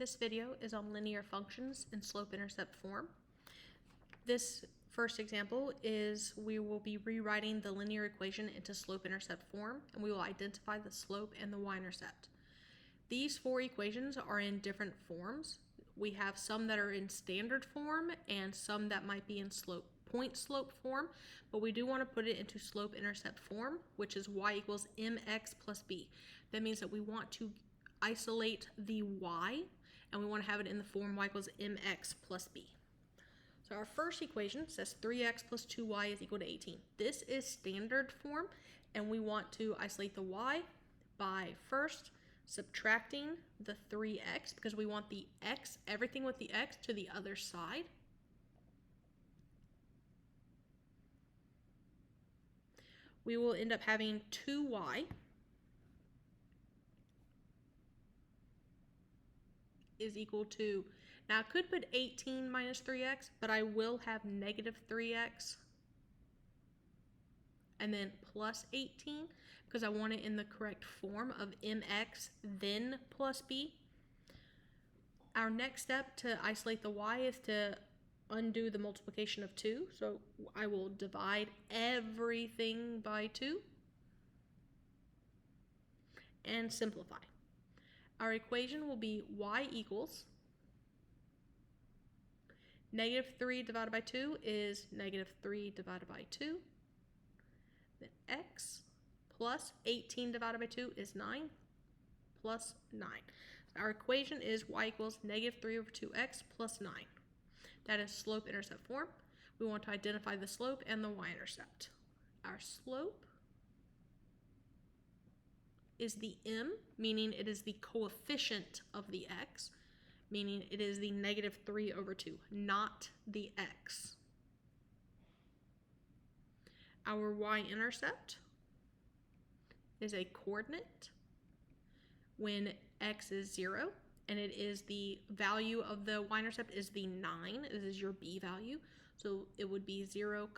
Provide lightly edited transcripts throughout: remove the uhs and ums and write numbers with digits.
This video is on linear functions in slope-intercept form. This first example is we will be rewriting the linear equation into slope-intercept form, and we will identify the slope and the y-intercept. These four equations are in different forms. We have some that are in standard form and some that might be in point slope form, but we do want to put it into slope-intercept form, which is y equals mx plus b. That means that we want to isolate the y, and we want to have it in the form y equals mx plus b. So our first equation says 3x plus 2y is equal to 18. This is standard form, and we want to isolate the y by first subtracting the 3x, because we want the x, everything with the x, to the other side. We will end up having 2y is equal to, now I could put 18 minus 3x, but I will have negative 3x and then plus 18 because I want it in the correct form of mx then plus b. Our next step to isolate the y is to undo the multiplication of 2. So I will divide everything by 2 and simplify. Our equation will be y equals negative 3 divided by 2 is negative 3 divided by 2. Then x plus 18 divided by 2 is 9 plus 9. So our equation is y equals negative 3 over 2x plus 9. That is slope-intercept form. We want to identify the slope and the y-intercept. Our slope is the m, meaning it is the coefficient of the x, meaning it is the negative 3 over 2, not the x. Our y-intercept is a coordinate when x is 0, and it is the value of the y-intercept is the 9. This is your b value, so it would be 0,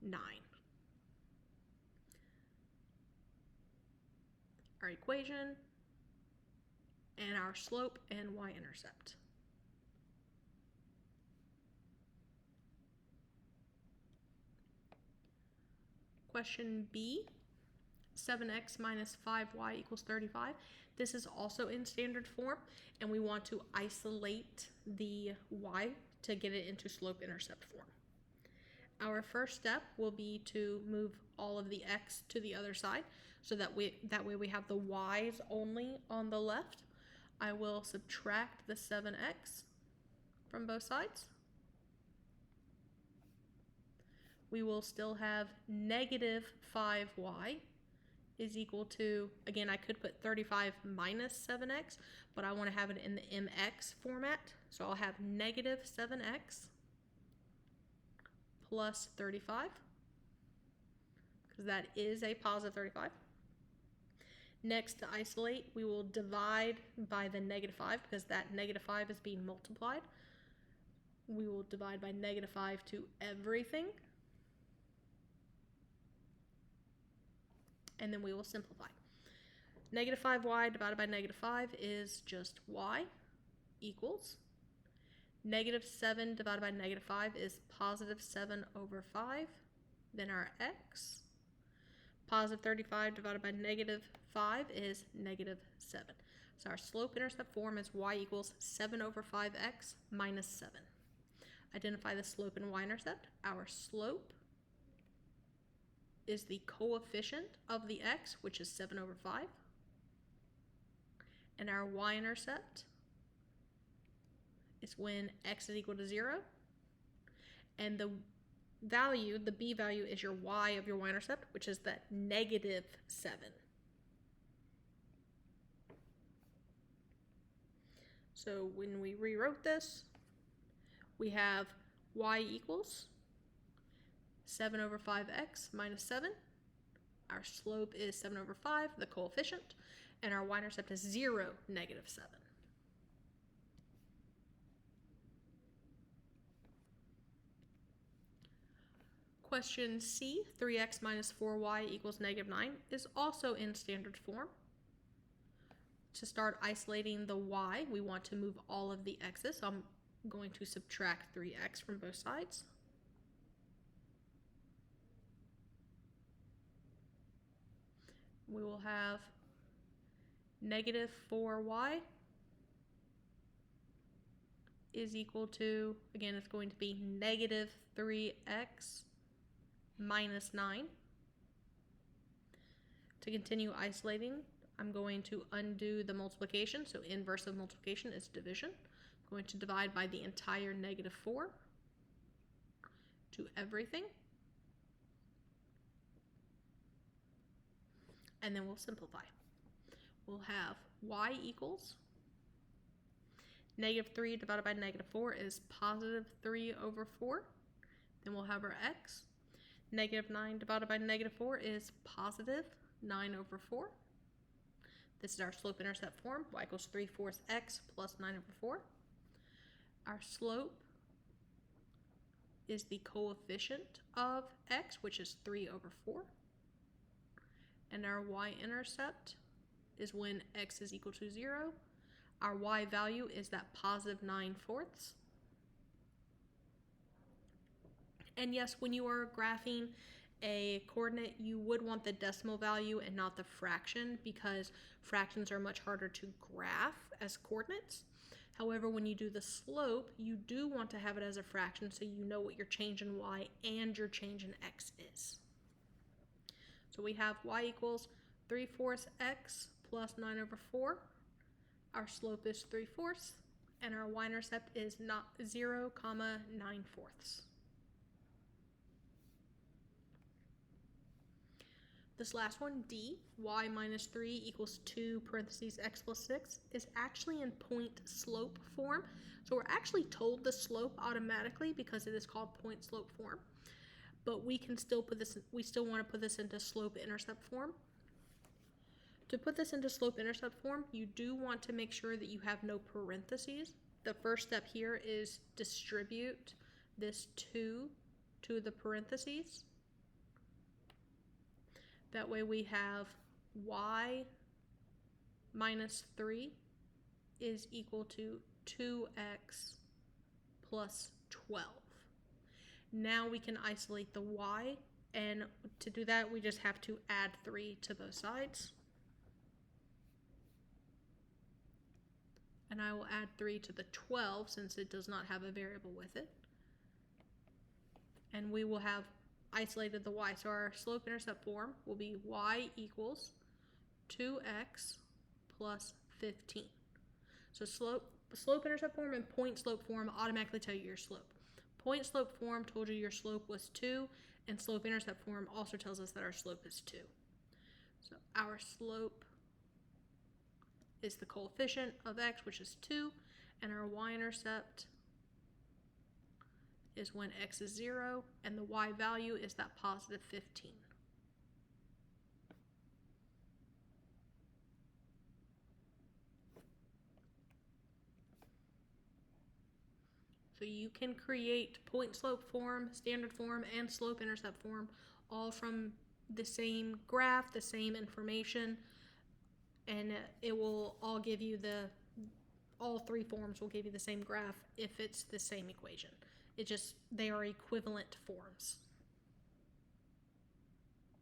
9. Our equation and our slope and y-intercept. Question B, 7x minus 5y equals 35. This is also in standard form, and we want to isolate the y to get it into slope-intercept form. Our first step will be to move all of the x to the other side, so that way we have the y's only on the left. I will subtract the 7x from both sides. We will still have negative 5y is equal to, again, I could put 35 minus 7x, but I want to have it in the mx format. So I'll have negative 7x plus 35, because that is a positive 35. Next, to isolate, we will divide by the negative 5, because that negative 5 is being multiplied. We will divide by negative 5 to everything. And then we will simplify. Negative 5y divided by negative 5 is just y equals negative 7 divided by negative 5 is positive 7 over 5. Then our x. Positive 35 divided by negative 5 is negative 7. So our slope-intercept form is y equals 7 over 5x minus 7. Identify the slope and y-intercept. Our slope is the coefficient of the x, which is 7 over 5. And our y-intercept is when x is equal to 0. And the value, the b value, is your y of your y-intercept, which is that negative 7. So when we rewrote this, we have y equals 7 over 5x minus 7. Our slope is 7 over 5, the coefficient, and our y-intercept is 0, negative 7. Question C, 3x minus 4y equals negative 9, is also in standard form. to start isolating the y, we want to move all of the x's. So I'm going to subtract 3x from both sides. We will have negative 4y is equal to, again, it's going to be negative 3x minus 9. To continue isolating, I'm going to undo the multiplication. So inverse of multiplication is division. I'm going to divide by the entire negative 4 to everything. And then we'll simplify. We'll have y equals negative 3 divided by negative 4 is positive 3 over 4. Then we'll have our x. Negative 9 divided by negative 4 is positive 9 over 4. This is our slope-intercept form. Y equals 3/4 x plus 9 over 4. Our slope is the coefficient of x, which is 3 over 4. And our y-intercept is when x is equal to 0. Our y value is that positive 9/4. And yes, when you are graphing a coordinate, you would want the decimal value and not the fraction, because fractions are much harder to graph as coordinates. However, when you do the slope, you do want to have it as a fraction so you know what your change in y and your change in x is. So we have y equals 3/4 x plus 9 over 4. Our slope is 3/4, and our y-intercept is not 0, 9/4. This last one, D, y minus 3 equals 2 parentheses x plus 6, is actually in point slope form. So we're actually told the slope automatically because it is called point slope form. But we can still put this, we still want to put this into slope intercept form. To put this into slope intercept form, you do want to make sure that you have no parentheses. The first step here is distribute this 2 to the parentheses. That way we have y minus 3 is equal to 2x plus 12. Now we can isolate the y, and to do that we just have to add 3 to both sides. And I will add 3 to the 12 since it does not have a variable with it. And we will have isolated the y. So our slope-intercept form will be y equals 2x plus 15. So slope-intercept form and point slope form automatically tell you your slope. Point slope form told you your slope was 2, and slope-intercept form also tells us that our slope is 2. So our slope is the coefficient of x, which is 2, and our y-intercept is when x is 0, and the y value is that positive 15. So you can create point slope form, standard form, and slope intercept form all from the same graph, the same information, and it will all give you all 3 forms will give you the same graph if it's the same equation. They are equivalent forms.